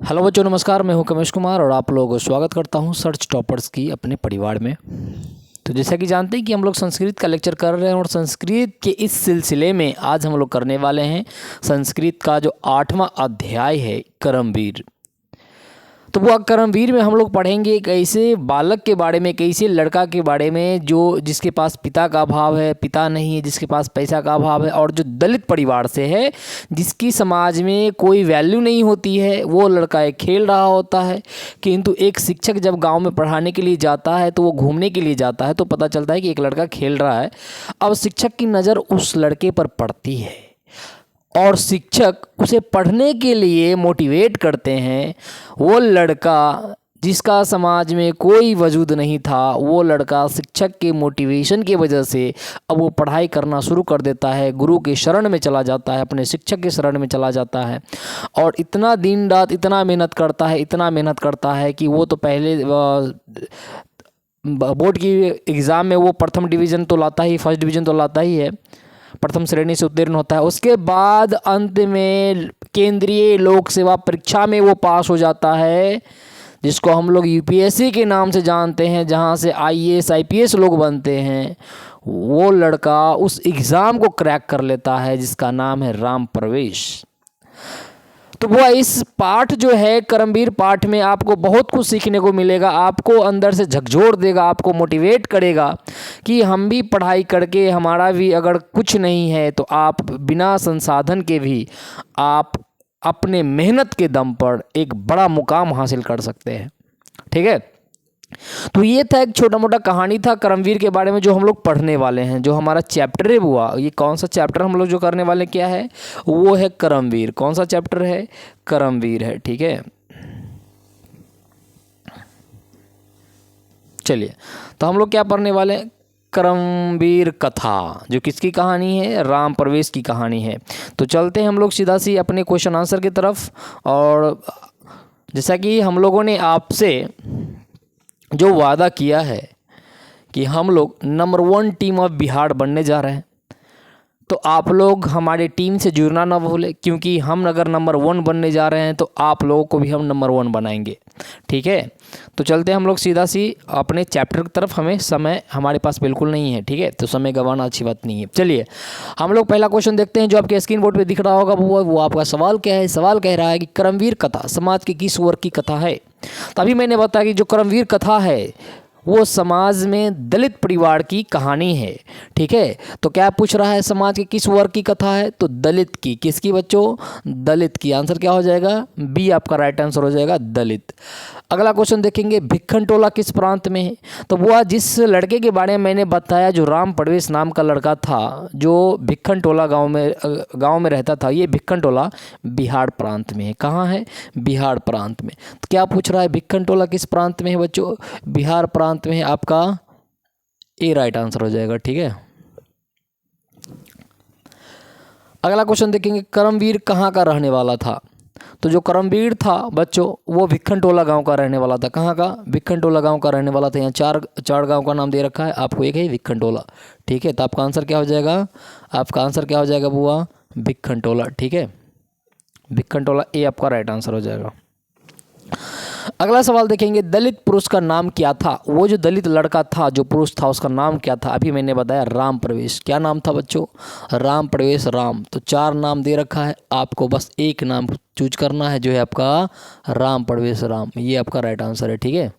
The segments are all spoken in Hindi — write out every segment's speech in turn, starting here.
हेलो बच्चों, नमस्कार। मैं हूं कमेश कुमार और आप लोगों को स्वागत करता हूं सर्च टॉपर्स की अपने परिवार में। तो जैसा कि जानते हैं कि हम लोग संस्कृत का लेक्चर कर रहे हैं और संस्कृत के इस सिलसिले में आज हम लोग करने वाले हैं संस्कृत का जो 8वां अध्याय है कर्मवीर। तो वो कर्मवीर में हम लोग पढ़ेंगे एक ऐसे बालक के बारे में, एक ऐसे लड़का के बारे में जो जिसके पास पिता का अभाव है, पिता नहीं है, जिसके पास पैसा का अभाव है और जो दलित परिवार से है, जिसकी समाज में कोई वैल्यू नहीं होती है। वो लड़का एक खेल रहा होता है, किंतु एक शिक्षक जब गांव में पढ़ाने के लिए जाता है तो वो घूमने के लिए जाता है तो पता चलता है कि एक लड़का खेल रहा है। अब शिक्षक की नज़र उस लड़के पर पड़ती है और शिक्षक उसे पढ़ने के लिए मोटिवेट करते हैं। वो लड़का जिसका समाज में कोई वजूद नहीं था, वो लड़का शिक्षक के मोटिवेशन की वजह से अब वो पढ़ाई करना शुरू कर देता है, गुरु के शरण में चला जाता है, अपने शिक्षक के शरण में चला जाता है और इतना दिन रात इतना मेहनत करता है कि वो तो पहले बोर्ड की एग्ज़ाम में वो प्रथम डिवीज़न तो लाता ही, फर्स्ट डिवीज़न तो लाता ही है, प्रथम श्रेणी से उत्तीर्ण होता है। उसके बाद अंत में केंद्रीय लोक सेवा परीक्षा में वो पास हो जाता है, जिसको हम लोग यूपीएससी के नाम से जानते हैं, जहां से आईएएस आईपीएस लोग बनते हैं। वो लड़का उस एग्ज़ाम को क्रैक कर लेता है जिसका नाम है राम प्रवेश। तो वो इस पाठ जो है कर्मवीर पाठ में आपको बहुत कुछ सीखने को मिलेगा, आपको अंदर से झकझोर देगा, आपको मोटिवेट करेगा कि हम भी पढ़ाई करके, हमारा भी अगर कुछ नहीं है तो आप बिना संसाधन के भी आप अपने मेहनत के दम पर एक बड़ा मुकाम हासिल कर सकते हैं। ठीक है, तो ये था एक छोटा मोटा कहानी था कर्मवीर के बारे में जो हम लोग पढ़ने वाले हैं। जो हमारा चैप्टर है हुआ, ये कौन सा चैप्टर हम लोग जो करने वाले क्या है, वो है कर्मवीर। कौन सा चैप्टर है? कर्मवीर है। ठीक है, चलिए तो हम लोग क्या पढ़ने वाले हैं? कर्मवीर कथा, जो किसकी कहानी है? राम प्रवेश की कहानी है। तो चलते हैं हम लोग सीधा सी अपने क्वेश्चन आंसर की तरफ। और जैसा कि हम लोगों ने आपसे जो वादा किया है कि हम लोग नंबर 1 टीम ऑफ बिहार बनने जा रहे हैं, तो आप लोग हमारी टीम से जुड़ना ना भूलें, क्योंकि हम अगर नंबर 1 बनने जा रहे हैं तो आप लोगों को भी हम नंबर 1 बनाएंगे। ठीक है, तो चलते हैं हम लोग सीधा सी अपने चैप्टर की तरफ। हमें समय हमारे पास बिल्कुल नहीं है, ठीक है, तो समय गंवाना अच्छी बात नहीं है। चलिए हम लोग पहला क्वेश्चन देखते हैं जो आपके स्क्रीन बोर्ड पे दिख रहा होगा। वो आपका सवाल क्या है? सवाल कह रहा है कि कर्मवीर कथा समाज के किस वर्ग की कथा है? तभी मैंने बताया कि जो कर्मवीर कथा है वो समाज में दलित परिवार की कहानी है। ठीक है, तो क्या पूछ रहा है? समाज के किस वर्ग की कथा है? तो दलित की। किसकी बच्चों? दलित की। आंसर क्या हो जाएगा? बी आपका राइट आंसर हो जाएगा, दलित। अगला क्वेश्चन देखेंगे, भिक्खन टोला किस प्रांत में है? तो वो जिस लड़के के बारे में मैंने बताया, जो राम प्रवेश नाम का लड़का था, जो भिक्खन टोला गाँव में रहता था, ये भिक्खन टोला बिहार प्रांत में है। कहाँ है? बिहार प्रांत में। तो क्या पूछ रहा है? भिक्खन टोला किस प्रांत में है बच्चों? बिहार प्रांत में है। आपका ए राइट आंसर हो जाएगा। ठीक है, अगला क्वेश्चन देखेंगे, कर्मवीर कहाँ का रहने वाला था? तो जो कर्मवीर था बच्चों वो भिक्खन टोला गांव का रहने वाला था। कहाँ का? भिक्खन टोला गांव का रहने वाला था। यहाँ चार गांव का नाम दे रखा है, आपको एक है भिक्खन टोला। ठीक है, तो आपका आंसर क्या हो जाएगा? आपका आंसर क्या हो जाएगा बुआ? भिक्खन टोला। ठीक है, भिक्खन टोला ए आपका राइट आंसर हो जाएगा। अगला सवाल देखेंगे, दलित पुरुष का नाम क्या था? वो जो दलित लड़का था, जो पुरुष था, उसका नाम क्या था? अभी मैंने बताया राम प्रवेश। क्या नाम था बच्चों? राम प्रवेश, राम। तो 4 नाम दे रखा है, आपको बस एक नाम चूज करना है जो है आपका राम प्रवेश राम। ये आपका राइट आंसर है। ठीक है,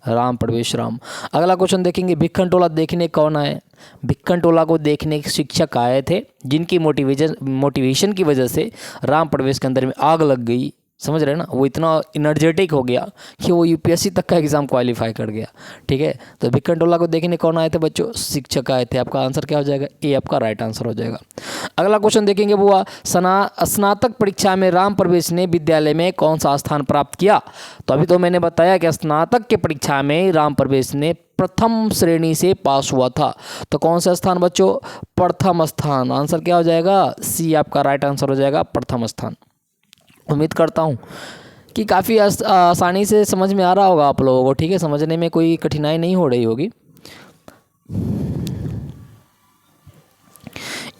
राम प्रवेश राम। अगला क्वेश्चन देखेंगे, भिक्खन टोला देखने कौन आए? भिक्खन टोला को देखने एक शिक्षक आए थे, जिनकी मोटिवेशन की वजह से राम प्रवेश के अंदर में आग लग गई। समझ रहे हैं ना? वो इतना एनर्जेटिक हो गया कि वो यूपीएससी तक का एग्ज़ाम क्वालिफाई कर गया। ठीक है, तो भिक्खन टोला को देखने कौन आए थे बच्चों? शिक्षक आए थे। आपका आंसर क्या हो जाएगा? ए आपका राइट आंसर हो जाएगा। अगला क्वेश्चन देखेंगे, बुआ स्नातक परीक्षा में राम प्रवेश ने विद्यालय में कौन सा स्थान प्राप्त किया? तो अभी तो मैंने बताया कि स्नातक के परीक्षा में राम प्रवेश ने प्रथम श्रेणी से पास हुआ था। तो कौन सा स्थान बच्चों? प्रथम स्थान। आंसर क्या हो जाएगा? सी आपका राइट आंसर हो जाएगा, प्रथम स्थान। उम्मीद करता हूँ कि काफ़ी आसानी से समझ में आ रहा होगा आप लोगों को। ठीक है, समझने में कोई कठिनाई नहीं हो रही होगी।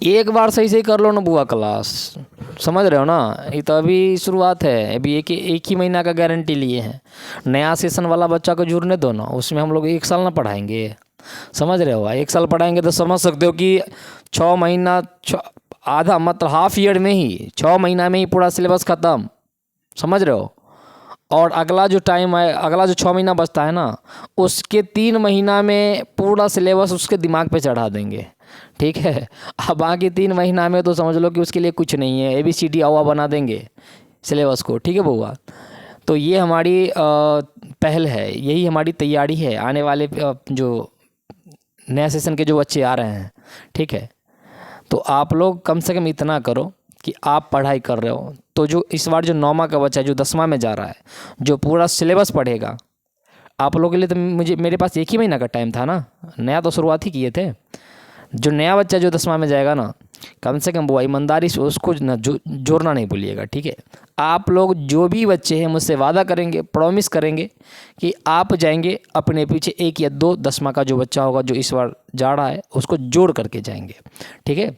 एक बार सही से कर लो ना बुआ क्लास, समझ रहे हो ना, ये तो अभी शुरुआत है, अभी एक ही महीना का गारंटी लिए हैं। नया सेशन वाला बच्चा को जुड़ने दो ना, उसमें हम लोग 1 साल ना पढ़ाएंगे। समझ रहे हो, 1 साल पढ़ाएंगे तो समझ सकते हो कि 6 महीना आधा मतलब हाफ ईयर में ही 6 महीना में ही पूरा सिलेबस ख़त्म। समझ रहे हो। और अगला जो टाइम है, अगला जो 6 महीना बचता है ना, उसके 3 महीना में पूरा सिलेबस उसके दिमाग पे चढ़ा देंगे। ठीक है। अब बाकी 3 महीना में तो समझ लो कि उसके लिए कुछ नहीं है, ABCD अवा बना देंगे सिलेबस को। ठीक है बउआ। तो ये हमारी पहल है, यही हमारी तैयारी है आने वाले जो नया सेशन के जो बच्चे आ रहे हैं। ठीक है। तो आप लोग कम से कम इतना करो कि आप पढ़ाई कर रहे हो, तो जो इस बार जो 9वां का बच्चा है, जो 10वां में जा रहा है, जो पूरा सिलेबस पढ़ेगा, आप लोगों के लिए तो मेरे पास 1 ही महीना का टाइम था ना, नया तो शुरुआत ही किए थे। जो नया बच्चा जो 10वां में जाएगा ना, कम से कम वो ईमानदारी से उसको ना जोड़ना नहीं भूलिएगा। ठीक है। आप लोग जो भी बच्चे हैं मुझसे वादा करेंगे, प्रॉमिस करेंगे कि आप जाएंगे अपने पीछे 1 या 2 10वां का जो बच्चा होगा जो इस बार जा रहा है उसको जोड़ करके जाएंगे। ठीक है।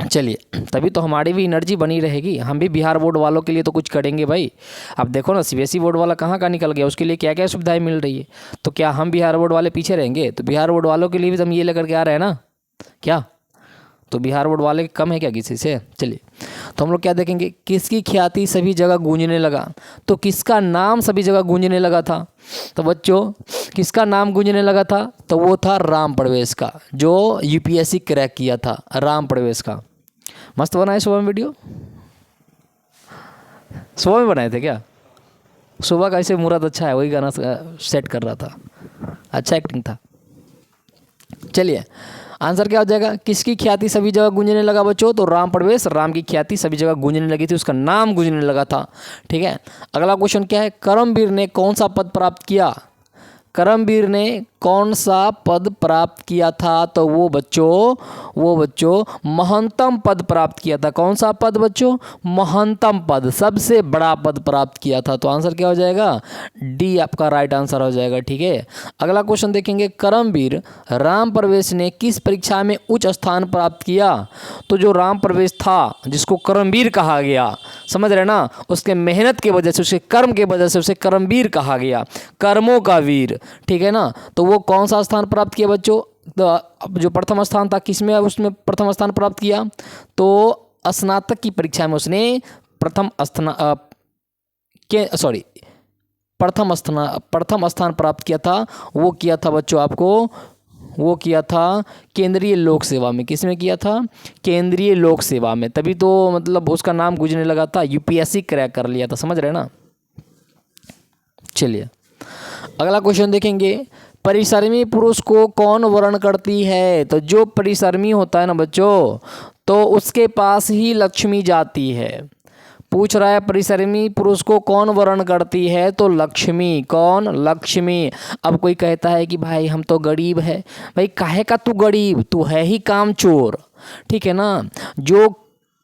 चलिए, तभी तो हमारी भी एनर्जी बनी रहेगी, हम भी बिहार बोर्ड वालों के लिए तो कुछ करेंगे भाई। अब देखो ना, CBSE बोर्ड वाला कहाँ का निकल गया, उसके लिए क्या क्या सुविधाएं मिल रही है। तो क्या हम बिहार बोर्ड वाले पीछे रहेंगे? तो बिहार बोर्ड वालों के लिए भी हम ये लेकर के आ रहे हैं ना, क्या तो बिहार बोर्ड वाले कम है क्या किसी से? चलिए, तो हम लोग क्या देखेंगे, किसकी ख्याति सभी जगह गूंजने लगा। तो किसका नाम सभी जगह गूंजने लगा था? तो बच्चों, किसका नाम गूंजने लगा था? तो वो था राम प्रवेश का, जो UPSC क्रैक किया था, राम प्रवेश का। मस्त बनाए सुबह में वीडियो, सुबह में बनाए थे क्या? सुबह का ऐसे मुराद अच्छा है, वही गाना सेट कर रहा था, अच्छा एक्टिंग था। चलिए, आंसर क्या हो जाएगा? किसकी ख्याति सभी जगह गूंजने लगा बच्चों? तो राम प्रवेश, राम की ख्याति सभी जगह गूंजने लगी थी, उसका नाम गूंजने लगा था। ठीक है। अगला क्वेश्चन क्या है? करमवीर ने कौन सा पद प्राप्त किया? करमवीर ने कौन सा पद प्राप्त किया था? तो वो बच्चों महंतम पद प्राप्त किया था। कौन सा पद बच्चों? महंतम पद, सबसे बड़ा पद प्राप्त किया था। तो आंसर क्या हो जाएगा? डी आपका राइट आंसर हो जाएगा। ठीक है। अगला क्वेश्चन देखेंगे, करमवीर राम प्रवेश ने किस परीक्षा में उच्च स्थान प्राप्त किया? तो जो राम प्रवेश था, जिसको करमवीर कहा गया, समझ रहे ना, उसके मेहनत की वजह से, उसके कर्म की वजह से उसे करमवीर कहा गया, कर्मों का वीर। ठीक है ना। तो वो कौन सा स्थान प्राप्त किया बच्चों? तो जो प्रथम स्थान था, किसमें उसमें प्रथम स्थान प्राप्त किया? तो स्नातक की परीक्षा में उसने प्रथम स्थान प्राप्त किया था। वो किया था बच्चों आपको, वो किया था केंद्रीय लोक सेवा में। किसमें किया था? केंद्रीय लोक सेवा में। तभी तो मतलब उसका नाम गूंजने लगा था, UPSC क्रैक कर लिया था। समझ रहे ना। चलिए, अगला क्वेश्चन देखेंगे, परिश्रमी पुरुष को कौन वर्ण करती है? तो जो परिश्रमी होता है ना बच्चों, तो उसके पास ही लक्ष्मी जाती है। पूछ रहा है परिश्रमी पुरुष को कौन वर्ण करती है? तो लक्ष्मी। कौन? लक्ष्मी। अब कोई कहता है कि भाई हम तो गरीब है। भाई काहे का तू गरीब? तू है ही कामचोर। ठीक है ना। जो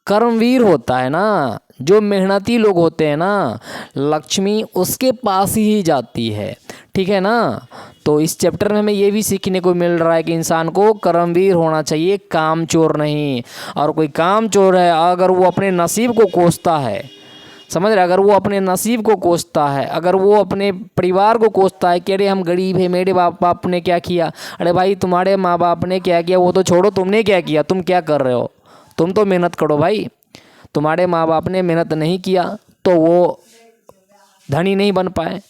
कर्मवीर होता है ना, जो मेहनती लोग होते हैं ना, लक्ष्मी उसके पास ही जाती है। ठीक है ना। तो इस चैप्टर में हमें ये भी सीखने को मिल रहा है कि इंसान को कर्मवीर होना चाहिए, कामचोर नहीं। और कोई कामचोर है, अगर वो अपने नसीब को कोसता है, समझ रहे, अगर वो अपने नसीब को कोसता है, अगर वो अपने परिवार को कोसता है कि अरे हम गरीब है, मेरे बाप ने क्या किया, अरे भाई तुम्हारे माँ बाप ने क्या किया वो तो छोड़ो, तुमने क्या किया, तुम क्या कर रहे हो, तुम तो मेहनत करो भाई। तुम्हारे माँ बाप ने मेहनत नहीं किया तो वो धनी नहीं बन पाए,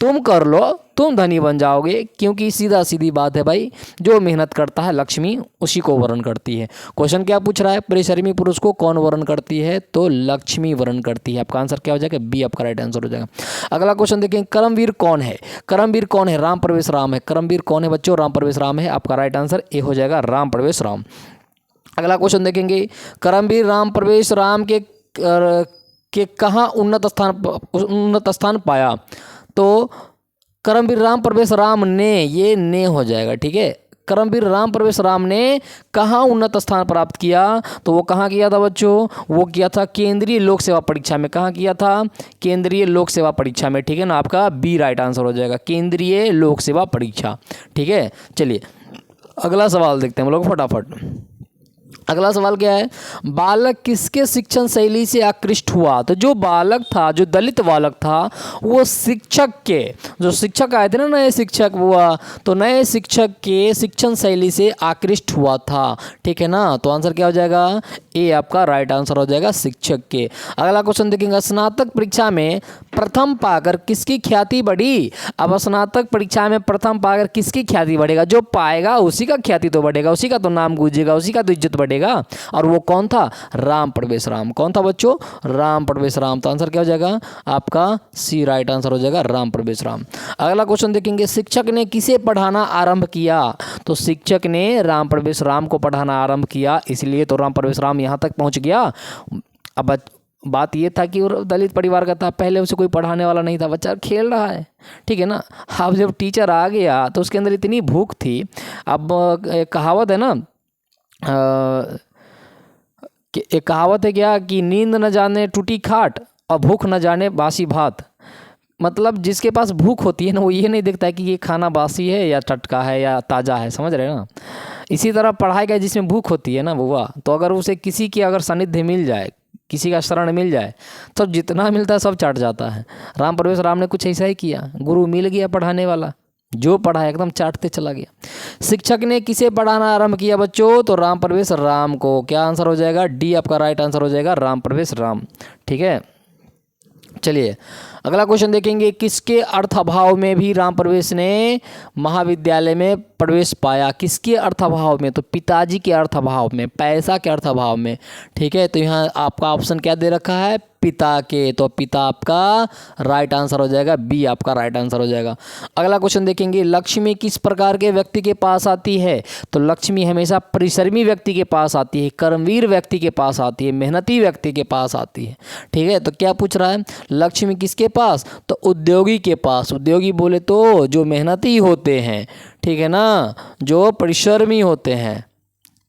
तुम कर लो, तुम धनी बन जाओगे। क्योंकि सीधा सीधी बात है भाई, जो मेहनत करता है लक्ष्मी उसी को वरण करती है। क्वेश्चन क्या पूछ रहा है? परिश्रमी पुरुष को कौन वरण करती है? तो लक्ष्मी वरण करती है। आपका आंसर क्या हो जाएगा? बी आपका राइट आंसर हो जाएगा। अगला क्वेश्चन देखें, करमवीर कौन है? करमवीर कौन है? राम प्रवेश राम है। करमवीर कौन है बच्चों? राम प्रवेश राम है। आपका राइट आंसर ए हो जाएगा, राम प्रवेश राम। अगला क्वेश्चन देखेंगे, करमवीर राम प्रवेश राम के कहाँ उन्नत स्थान पाया? तो करमवीर राम प्रवेश राम ने, ये ने हो जाएगा। ठीक है। करमवीर राम प्रवेश राम ने कहाँ उन्नत स्थान प्राप्त किया? तो वो कहाँ किया था बच्चों? वो किया था केंद्रीय लोक सेवा परीक्षा में। कहाँ किया था? केंद्रीय लोक सेवा परीक्षा में। ठीक है ना। आपका बी राइट आंसर हो जाएगा, केंद्रीय लोक सेवा परीक्षा। ठीक है। चलिए, अगला सवाल देखते हैं हम लोग फटाफट। अगला सवाल क्या है, बालक किसके शिक्षण शैली से आकृष्ट हुआ। तो जो बालक था, जो दलित बालक था, वो शिक्षक के, जो शिक्षक आए थे ना, नए शिक्षक हुआ, तो नए शिक्षक के शिक्षण शैली से आकृष्ट हुआ था। ठीक है ना, तो आंसर क्या हो जाएगा, ए आपका राइट आंसर हो जाएगा, शिक्षक के। अगला क्वेश्चन देखेंगे, स्नातक परीक्षा में प्रथम पाकर किसकी ख्याति बढ़ी। अब स्नातक परीक्षा में प्रथम पाकर किसकी ख्याति बढ़ेगा, जो पाएगा उसी का ख्याति तो बढ़ेगा, उसी का तो नाम गूंजेगा, उसी का तो इज्जत बढ़ेगा। और वो कौन था, राम प्रवेश राम। कौन था बच्चों, राम प्रवेश राम। तो आंसर क्या हो जाएगा आपका सी राइट आंसर हो जाएगा, राम प्रवेश राम। अगला क्वेश्चन देखेंगे, शिक्षक ने किसे पढ़ाना आरंभ किया। तो शिक्षक ने राम प्रवेश राम को पढ़ाना आरंभ किया, इसलिए तो राम प्रवेश राम यहाँ तक पहुँच गया। अब बात ये था कि वो दलित परिवार का था, पहले उसे कोई पढ़ाने वाला नहीं था, बच्चा खेल रहा है, ठीक है ना। अब जब टीचर आ गया तो उसके अंदर इतनी भूख थी। अब कहावत है ना, एक कहावत है क्या कि नींद न जाने टूटी खाट और भूख न जाने बासी भात। मतलब जिसके पास भूख होती है ना, वो ये नहीं देखता है कि ये खाना बासी है या टटका है या ताज़ा है, समझ रहे हैं ना। इसी तरह पढ़ाई का जिसमें भूख होती है ना बुआ, तो अगर उसे किसी की अगर सानिध्य मिल जाए, किसी का शरण मिल जाए, तो जितना मिलता है सब चाट जाता है। राम प्रवेश राम ने कुछ ऐसा ही किया, गुरु मिल गया पढ़ाने वाला, जो पढ़ा एकदम चाटते चला गया। शिक्षक ने किसे पढ़ाना आरंभ किया बच्चों, तो राम प्रवेश राम को। क्या आंसर हो जाएगा, डी आपका राइट आंसर हो जाएगा, राम प्रवेश राम। ठीक है, चलिए अगला क्वेश्चन देखेंगे, किसके अर्थाभाव में भी राम प्रवेश ने महाविद्यालय में प्रवेश पाया। किसके अर्थाभाव में, तो पिताजी के अर्थाभाव में, पैसा के अर्थाभाव में। ठीक है, तो यहाँ आपका ऑप्शन क्या दे रखा है, पिता के, तो पिता आपका राइट आंसर हो जाएगा, बी आपका राइट आंसर हो जाएगा। अगला क्वेश्चन देखेंगे, लक्ष्मी किस प्रकार के व्यक्ति के पास आती है। तो लक्ष्मी हमेशा परिश्रमी व्यक्ति के पास आती है, कर्मवीर व्यक्ति के पास आती है, मेहनती व्यक्ति के पास आती है। ठीक है, तो क्या पूछ रहा है, लक्ष्मी किसके पास, तो उद्योगी के पास। उद्योगी बोले तो जो मेहनती होते हैं, ठीक है ना, जो परिश्रमी होते हैं।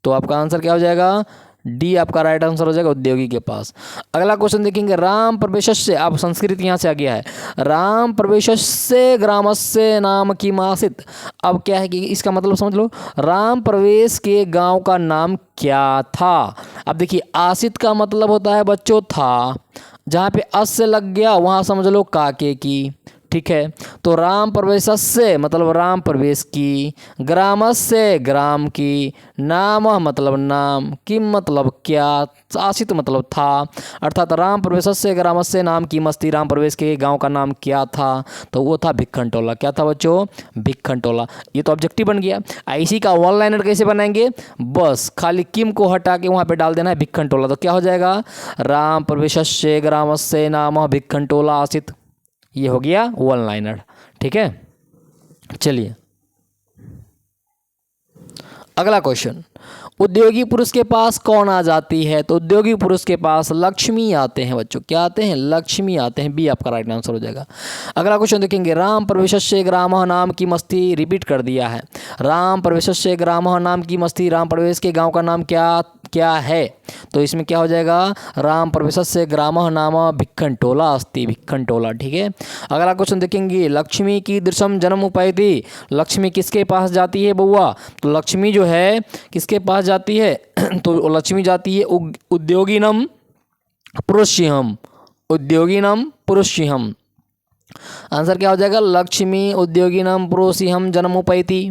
तो आपका आंसर क्या हो जाएगा, डी आपका राइट आंसर हो जाएगा, उद्योगी के पास। अगला क्वेश्चन देखेंगे, राम प्रवेशस्य, अब संस्कृत यहाँ से आ गया है, राम प्रवेशस्य ग्रामस्य नाम किमासीत्। अब क्या है कि इसका मतलब समझ लो, राम प्रवेश के गांव का नाम क्या था। अब देखिए, आसित का मतलब होता है बच्चों था, जहाँ पे अस से लग गया वहाँ समझ लो काके की। ठीक है, तो राम प्रवेशस्य मतलब राम प्रवेश की, ग्रामस्य ग्राम की, नाम मतलब नाम, किम मतलब क्या, आसित मतलब था। अर्थात राम प्रवेशस्य ग्रामस्य नाम की मस्ती, राम प्रवेश के गांव का नाम क्या था, तो वो था भिक्खन टोला। क्या था बच्चों, भिक्खन टोला। ये तो ऑब्जेक्टिव बन गया। इसी का वन लाइनर कैसे बनाएंगे, बस खाली किम को हटा के वहाँ पे डाल देना है भिक्खन टोला। तो क्या हो जाएगा, राम प्रवेशस्य ग्रामस्य नाम भिक्खन टोला आसित। ये हो गया वन लाइनर। ठीक है, चलिए अगला क्वेश्चन, उद्योगी पुरुष के पास कौन आ जाती है। तो उद्योगी पुरुष के पास लक्ष्मी आते हैं बच्चों। क्या आते हैं, लक्ष्मी आते हैं, बी आपका राइट आंसर हो जाएगा। अगला क्वेश्चन देखेंगे, राम प्रवेशस्य ग्रामः नाम की मस्ती, रिपीट कर दिया है, राम प्रवेशस्य ग्रामः नाम की मस्ती, राम प्रवेश के गांव का नाम क्या क्या है। तो इसमें क्या हो जाएगा, राम प्रवेशस्य ग्रामः नाम भिक्खन टोला अस्ति, भिक्खन टोला। ठीक है, अगला क्वेश्चन देखेंगे, लक्ष्मी की दृशम जन्म उपैति। लक्ष्मी किसके पास जाती है बउआ, तो लक्ष्मी जो है किसके पास जाती है, तो लक्ष्मी जाती है उद्योगिनम पुरुषिहम, उद्योगिनम पुरुषिहम। आंसर क्या हो जाएगा, लक्ष्मी उद्योगिनम पुरुषिहम जन्मोपैति।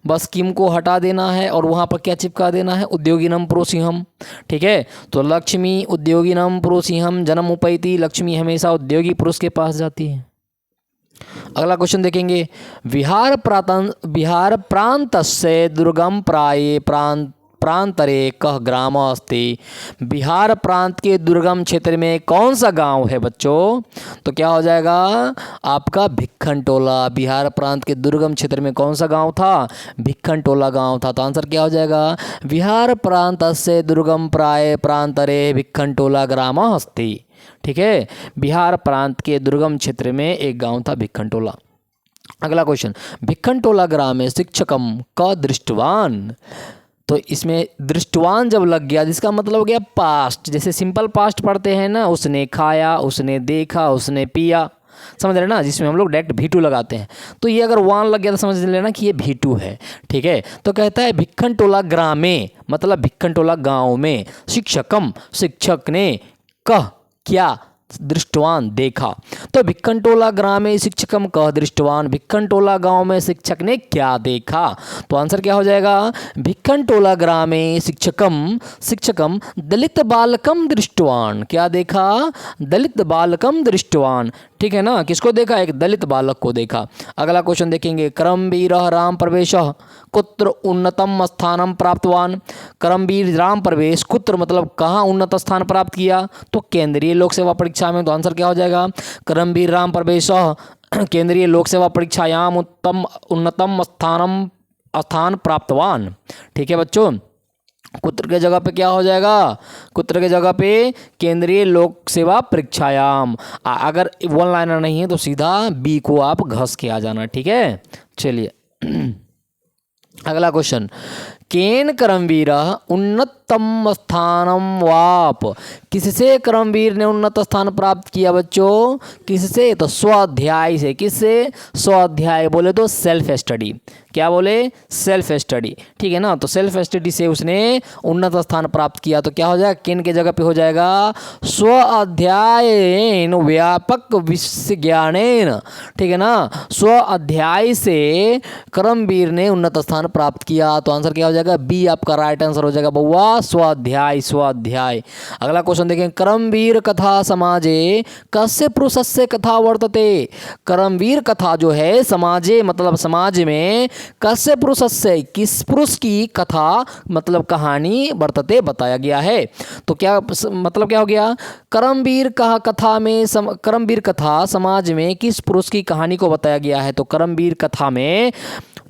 बस किम को हटा देना है और वहाँ पर क्या चिपका देना है, उद्योगिनम पुरुषिहम। ठीक है, तो लक्ष्मी उद्योगिनम पुरुषिहम जन्मोपैति, लक्ष्मी हमेशा उद्योगी पुरुष के पास जाती है। अगला क्वेश्चन देखेंगे, बिहार प्रांतस्य दुर्गम प्रांतरे कह ग्राम अस्ति। बिहार प्रांत के दुर्गम क्षेत्र में कौन सा गांव है बच्चों, तो क्या हो जाएगा आपका भिक्खन टोला। बिहार प्रांत के दुर्गम क्षेत्र में कौन सा गांव था, भिक्खन टोला गांव था। तो आंसर क्या हो जाएगा, बिहार प्रांतस्य दुर्गम प्रांतरे भिक्खन टोला ग्राम अस्ति। ठीक है, बिहार प्रांत के दुर्गम क्षेत्र में एक गांव था भिक्खन टोला। अगला क्वेश्चन, भिक्खन टोला ग्रामे शिक्षकम क दृष्टवान। तो इसमें दृष्टवान जब लग गया, जिसका मतलब हो गया पास्ट, जैसे सिंपल पास्ट पढ़ते हैं ना, उसने खाया, उसने देखा, उसने पिया, समझ रहे ना, जिसमें हम लोग डायरेक्ट V2 लगाते हैं। तो ये अगर 1 लग गया तो समझ लेना कि ये V2 है, ठीक है। तो कहता है भिक्खनटोला ग्रामे, मतलब भिक्खनटोला गांव में, शिक्षकम शिक्षक ने, कह क्या, दृष्टवान देखा। तो भिक्खनटोला ग्रामे शिक्षकम कह दृष्टवान, भिक्खनटोला गांव में शिक्षक ने क्या देखा। तो आंसर क्या हो जाएगा, भिक्खनटोला ग्रामे शिक्षकम शिक्षकम दलित बालकम दृष्टवान, क्या देखा, दलित बालकम दृष्टवान, ठीक है ना। किसको देखा, एक दलित बालक को देखा। अगला क्वेश्चन देखेंगे, करमवीर राम प्रवेश कुत्र उन्नतम स्थानम प्राप्तवान। करमवीर राम प्रवेश कुत्र मतलब कहाँ उन्नत स्थान प्राप्त किया, तो केंद्रीय लोक सेवा परीक्षा में। तो आंसर क्या हो जाएगा, करमवीर राम प्रवेश केंद्रीय लोक सेवा परीक्षायाम उन्नतम स्थान प्राप्तवान, ठीक है बच्चों। कुत्र के जगह पे क्या हो जाएगा, कुत्र के जगह पे केंद्रीय लोक सेवा परीक्षायाम। अगर वन लाइनर नहीं है तो सीधा बी को आप घस के आ जाना, ठीक है। चलिए अगला क्वेश्चन, केन करमवीर उन्नतम स्थानम वाप, किससे करमवीर ने उन्नत स्थान प्राप्त किया बच्चों, किससे, तो स्वाध्याय से। किससे, स्वाध्याय बोले तो सेल्फ स्टडी, क्या बोले, सेल्फ स्टडी, ठीक है ना। तो सेल्फ स्टडी से उसने उन्नत स्थान प्राप्त किया। तो क्या हो जाएगा, केन के जगह पे हो जाएगा स्व अध्यायन व्यापक विज्ञानेन, ठीक है ना। स्व अध्याय से करमवीर ने उन्नत स्थान प्राप्त किया। तो आंसर क्या हो जाएगा, बी आपका राइट आंसर हो जाएगा बउआ, स्वाध्याय, स्वाध्याय। अगला क्वेश्चन देखें, करमवीर कथा समाजे कस्य पुरुषस्य कथा वर्तते। करमवीर कथा जो है समाजे मतलब समाज में, कस्य पुरुषस्य किस पुरुष की कथा मतलब कहानी वर्तते बताया गया है। तो क्या मतलब क्या हो गया, करमवीर का कथा में करमवीर कथा समाज में किस पुरुष की कहानी को बताया गया है। तो करमवीर कथा में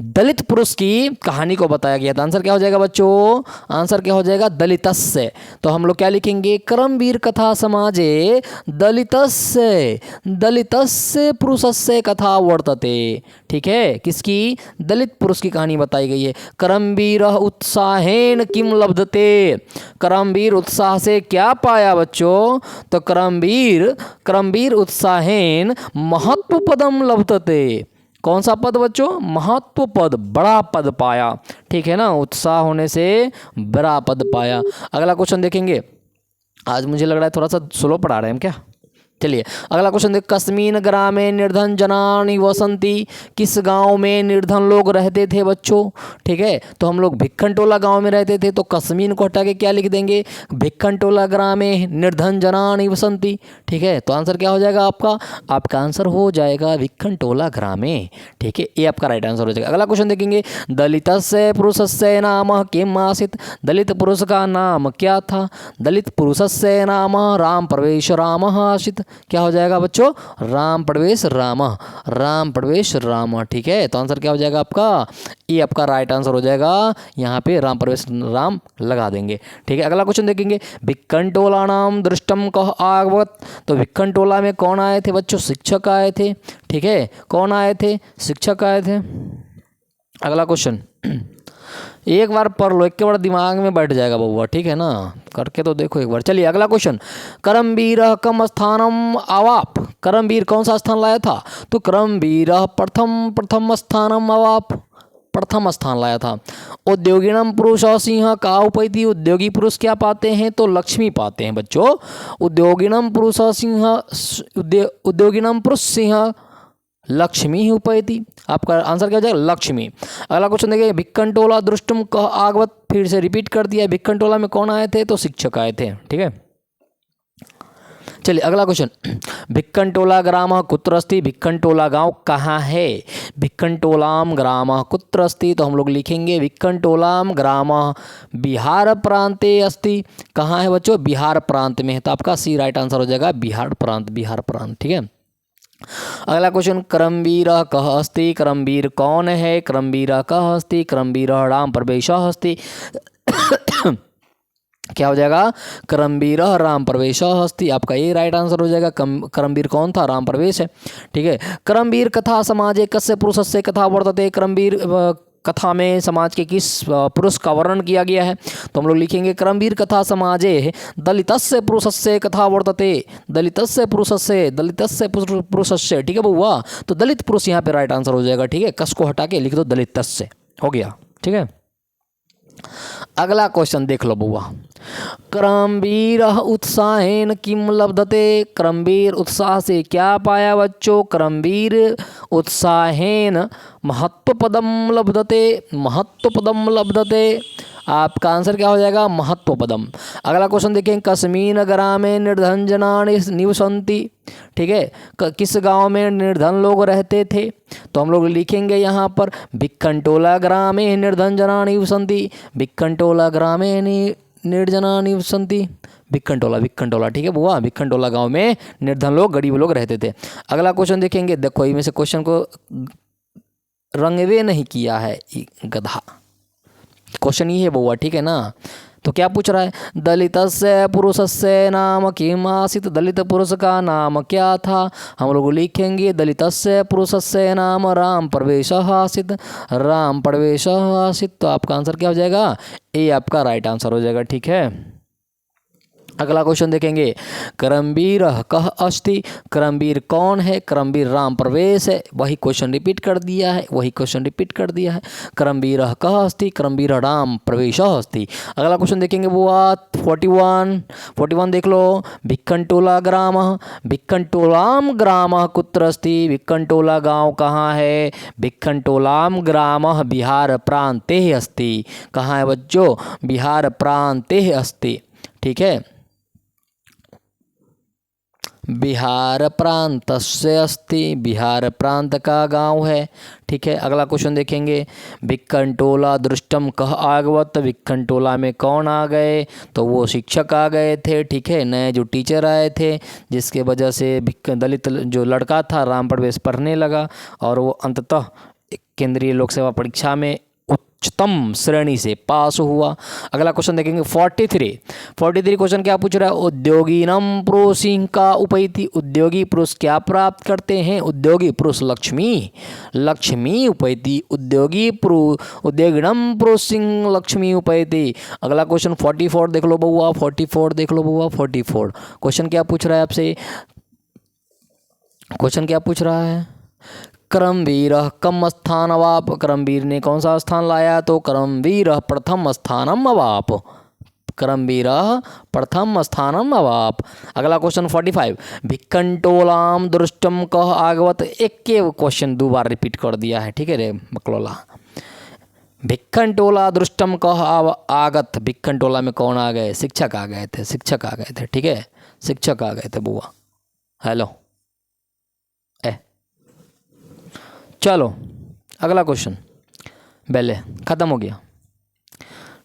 दलित पुरुष की कहानी को बताया गया था। आंसर क्या हो जाएगा बच्चों, आंसर क्या हो जाएगा, दलितस्य। तो हम लोग क्या लिखेंगे, करमवीर कथा समाजे दलितस्य दलितस्य पुरुषस्य कथा वर्तते, ठीक है। किसकी, दलित पुरुष की कहानी बताई गई है। करमवीर उत्साहेन किम लब्धते, करमवीर उत्साह से क्या पाया बच्चों, तो करमवीर उत्साहेन महत्व पदम लब्धते। कौन सा पद बच्चों, महत्व पद, बड़ा पद पाया, ठीक है ना। उत्साह होने से बड़ा पद पाया। अगला क्वेश्चन देखेंगे, आज मुझे लग रहा है थोड़ा सा स्लो पढ़ा रहे हैं हम क्या। चलिए अगला क्वेश्चन देख, कस्मिन ग्रामे निर्धन जनानि वसंती, किस गांव में निर्धन लोग रहते थे बच्चों, ठीक है। तो हम लोग भिक्खनटोला गांव में रहते थे, तो कस्मिन को हटा के क्या लिख देंगे, भिक्खनटोला ग्रामे निर्धन जनानि वसंती, ठीक है। तो आंसर क्या हो जाएगा आपका आंसर हो जाएगा भिक्खनटोला ग्रामे, ठीक है। ये आपका राइट आंसर हो जाएगा। अगला क्वेश्चन देखेंगे, दलितस्य पुरुषस्य नाम किम आसीत्, दलित पुरुष का नाम क्या था। दलित पुरुषस्य नाम राम प्रवेश राम आसीत्, क्या हो जाएगा बच्चों, राम प्रवेश राम, राम प्रवेश राम, ठीक है। तो आंसर क्या हो जाएगा आपका, ये आपका राइट आंसर हो जाएगा। यहाँ पे राम प्रवेश राम लगा देंगे, ठीक है। अगला क्वेश्चन देखेंगे, भिक्खनटोला नाम दृष्टम कह आगवत, तो भिक्खनटोला में कौन आए थे बच्चों, शिक्षक आए थे, ठीक है। कौन आए थे, शिक्षक आए थे। अगला क्वेश्चन एक बार पढ़ लो, एक के बार दिमाग में बैठ जाएगा बउआ, ठीक है ना, करके तो देखो एक बार। चलिए अगला क्वेश्चन, करमवीर कम स्थानम अवाप, करमवीर कौन सा स्थान लाया था, तो करमवीर प्रथम स्थानम अवाप, प्रथम स्थान लाया था। उद्योगिनम पुरुष सिंह का उपैति, उद्योगी पुरुष क्या पाते हैं, तो लक्ष्मी पाते हैं बच्चों। उद्योगिनम पुरुष सिंह, उद्योगिनम पुरुष सिंह लक्ष्मी ही उपैति, आपका आंसर क्या हो जाएगा, लक्ष्मी। अगला क्वेश्चन देखिए, भिक्खनटोला दृष्टुम कह आगवत, फिर से रिपीट कर दिया, भिक्खनटोला में कौन आए थे, तो शिक्षक आए थे, ठीक है। चलिए अगला क्वेश्चन, भिक्खनटोला ग्राम कुत्र अस्ति, भिक्खनटोला गांव कहाँ है। भिक्खनटोलाम ग्राम कुत्र अस्ति, तो हम लोग लिखेंगे भिक्खनटोलाम ग्राम बिहार प्रांते अस्ति, कहाँ है बच्चों, बिहार प्रांत में है। तो आपका सी राइट आंसर हो जाएगा, बिहार प्रांत, बिहार प्रांत, ठीक है। अगला क्वेश्चन, करमवीर कह अस्ति, करमवीर कौन है, करमवीर कह अस्ति, करमवीर राम प्रवेश अस्ति, क्या हो जाएगा, करमवीर राम प्रवेश अस्ति, आपका ये राइट आंसर हो जाएगा। करमवीर कौन था, राम प्रवेश है, ठीक है। करमवीर कथा समाजे कस्य पुरुषस्य कथा वर्तते, करमवीर कथा में समाज के किस पुरुष का वर्णन किया गया है? तो हम लोग लिखेंगे क्रमवीर कथा समाजे दलितस्य पुरुषस्य कथा वर्तते, दलितस्य पुरुषस्य, दलितस्य पुरुषस्य। ठीक है बउआ, तो दलित पुरुष यहाँ पे राइट आंसर हो जाएगा। ठीक है, कस को हटा के लिख दो दलितस्य, हो गया। ठीक है, अगला क्वेश्चन देख लो बुआ। क्रमवीर उत्साहेन किम लब्धते? क्रमवीर उत्साह से क्या पाया बच्चों? क्रमवीर उत्साहेन महत्वपदम लब्धते, महत्वपदम लब्धते। आपका आंसर क्या हो जाएगा? महत्वपदम। अगला क्वेश्चन देखें, कस्मिन् ग्रामे निर्धनजनानि निवसन्ति। ठीक है, किस गांव में निर्धन लोग रहते थे? तो हम लोग लिखेंगे यहाँ पर भिक्खनटोला ग्रामे निर्धनजनानि निवसन्ति, भिक्खनटोला ग्रामे निर्जनानि निवसन्ति, भिक्खनटोला, भिक्खनटोला। ठीक है बुआ, भिक्खनटोला गांव में निर्धन लोग, गरीब लोग रहते थे। अगला क्वेश्चन देखेंगे, देखो इनमें से क्वेश्चन को रंगवे नहीं किया है गधा, क्वेश्चन ये है बुआ। ठीक है ना, तो क्या पूछ रहा है? दलितस्य पुरुषस्य नाम किम आसीत्? दलित पुरुष का नाम क्या था? हम लोग लिखेंगे दलितस्य पुरुषस्य नाम राम प्रवेशः आसीत्, राम प्रवेशः आसीत्। तो आपका आंसर क्या हो जाएगा? ए आपका राइट आंसर हो जाएगा। ठीक है, अगला क्वेश्चन देखेंगे, करमवीर कह अस्ति? करमवीर कौन है? करमवीर राम प्रवेश है। वही क्वेश्चन रिपीट कर दिया है, वही क्वेश्चन रिपीट कर दिया है। करमवीर कह अस्ति? करमवीर राम प्रवेश अस्ति। अगला क्वेश्चन देखेंगे बुआ 41 देख लो। भिक्खनटोला ग्राम, भिक्खनटोलाम ग्राम कुत्र अस्ति? भिक्खनटोला गांव कहाँ है? भिक्खनटोलाम ग्राम बिहार प्रांते अस्ति। कहाँ है बच्चों? बिहार प्रांते अस्ति। ठीक है, बिहार प्रांतस्य अस्ति, बिहार प्रांत का गांव है। ठीक है, अगला क्वेश्चन देखेंगे, भिक्खनटोला दृष्टम कह आगवत? भिक्खनटोला में कौन आ गए? तो वो शिक्षक आ गए थे। ठीक है, नए जो टीचर आए थे, जिसके वजह से दलित जो लड़का था राम प्रवेश पढ़ने लगा और वो अंततः केंद्रीय लोक सेवा परीक्षा में उच्चतम श्रेणी से पास हुआ। अगला क्वेश्चन देखेंगे 43 क्वेश्चन क्या पूछ रहा है? उद्योगिनम पुरुषिं का उपैति? उद्योगी पुरुष क्या प्राप्त करते हैं? उद्योगी पुरुष लक्ष्मी, लक्ष्मी उपैति। उद्योगिनम पुरुषिं लक्ष्मी उपैति। अगला क्वेश्चन 44 देख लो बउआ, 44 देख लो बउआ। 44 क्वेश्चन क्या पूछ रहा है आपसे? क्वेश्चन क्या पूछ रहा है? करमवीर कम स्थान अवाप? करमवीर ने कौन सा स्थान लाया? तो करमवीर प्रथम स्थानम अवाप, करमवीर प्रथम स्थानम अवाप। अगला क्वेश्चन 45 भिक्खनटोलाम दृष्टम कह आगवत? एक के क्वेश्चन दो बार रिपीट कर दिया है। ठीक है रे बकलोला, भिक्खनटोला दृष्टम कह आगत? भिक्खनटोला में कौन आ गए? शिक्षक आ गए थे, शिक्षक आ गए थे। ठीक है, शिक्षक आ गए थे बुआ। हेलो चलो अगला क्वेश्चन पहले ख़त्म हो गया।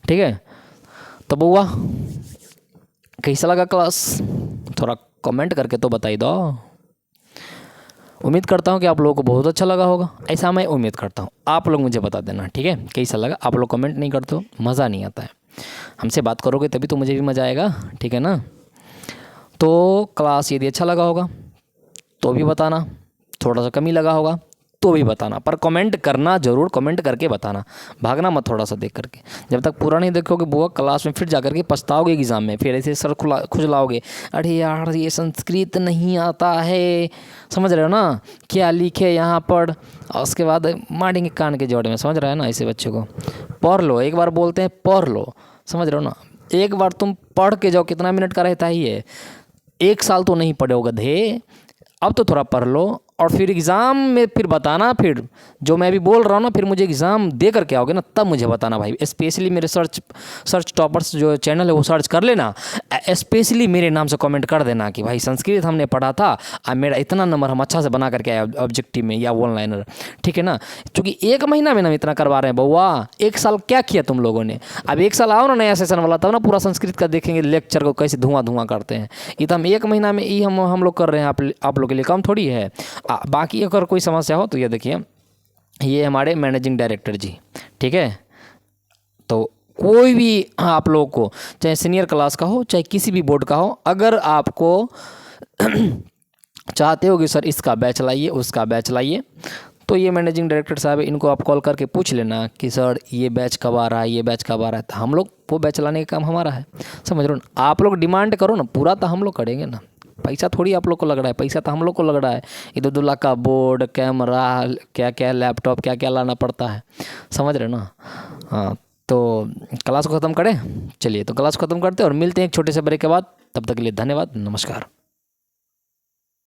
ठीक है, तो बुआ कैसा लगा क्लास? थोड़ा कमेंट करके तो बताई दो। उम्मीद करता हूँ कि आप लोगों को बहुत अच्छा लगा होगा, ऐसा मैं उम्मीद करता हूँ। आप लोग मुझे बता देना। ठीक है, कैसा लगा? आप लोग कमेंट नहीं करते हो, मज़ा नहीं आता है। हमसे बात करोगे तभी तो मुझे भी मज़ा आएगा। ठीक है ना, तो क्लास यदि अच्छा लगा होगा तो भी बताना, थोड़ा सा कमी लगा होगा तो भी बताना, पर कमेंट करना ज़रूर, कमेंट करके बताना, भागना मत थोड़ा सा देख करके। जब तक पूरा नहीं देखोगे बुआ क्लास में फिर जा करके पछताओगे एग्ज़ाम में, फिर ऐसे सर खुजलाओगे, अरे यार ये संस्कृत नहीं आता है, समझ रहे हो ना, क्या लिखे यहाँ पर, और उसके बाद मारेंगे कान के जोड़ में। समझ रहे हो ना, ऐसे बच्चों को पढ़ लो, एक बार बोलते हैं पढ़ लो, समझ रहे हो ना। एक बार तुम पढ़ के जाओ, कितना मिनट का रहता ही है, 1 साल तो नहीं पढ़े हो गधे, अब तो थोड़ा पढ़ लो और फिर एग्ज़ाम में फिर बताना। फिर जो मैं अभी बोल रहा हूँ ना, फिर मुझे एग्ज़ाम दे करके आओगे ना, तब मुझे बताना भाई। स्पेशली मेरे सर्च टॉपर्स जो चैनल है वो सर्च कर लेना, स्पेशली मेरे नाम से कमेंट कर देना कि भाई संस्कृत हमने पढ़ा था और मेरा इतना नंबर हम अच्छा से बना करके आए ऑब्जेक्टिव में या ऑनलाइनर। ठीक है ना, क्योंकि 1 महीना में ना इतना करवा रहे हैं बउआ, 1 साल क्या किया तुम लोगों ने? अब 1 साल आओ ना नया सेशन वाला, तब ना पूरा संस्कृत का देखेंगे लेक्चर को कैसे धुआं करते हैं। ये तो हम 1 महीना में ही हम लोग कर रहे हैं, आप लोग के लिए काम थोड़ी है। बाकी अगर कोई समस्या हो तो ये देखिए, ये हमारे मैनेजिंग डायरेक्टर जी। ठीक है, तो कोई भी आप लोगों को चाहे सीनियर क्लास का हो चाहे किसी भी बोर्ड का हो, अगर आपको चाहते हो कि सर इसका बैच लाइए उसका बैच लाइए, तो ये मैनेजिंग डायरेक्टर साहब है, इनको आप कॉल करके पूछ लेना कि सर ये बैच कब आ रहा है, ये बैच कब आ रहा है, तो हम लोग वो बैच लाने का काम हमारा है। समझ रहे हो ना, आप लोग डिमांड करो ना, पूरा तो हम लोग करेंगे ना, पैसा थोड़ी आप लोग को लग रहा है, पैसा तो हम लोग को लग रहा है। इधर 2 लाख का बोर्ड, कैमरा, क्या क्या लैपटॉप, क्या क्या लाना पड़ता है, समझ रहे हो ना। हाँ, तो क्लास को ख़त्म करें, चलिए तो क्लास ख़त्म करते हैं और मिलते हैं एक छोटे से ब्रेक के बाद। तब तक के लिए धन्यवाद, नमस्कार।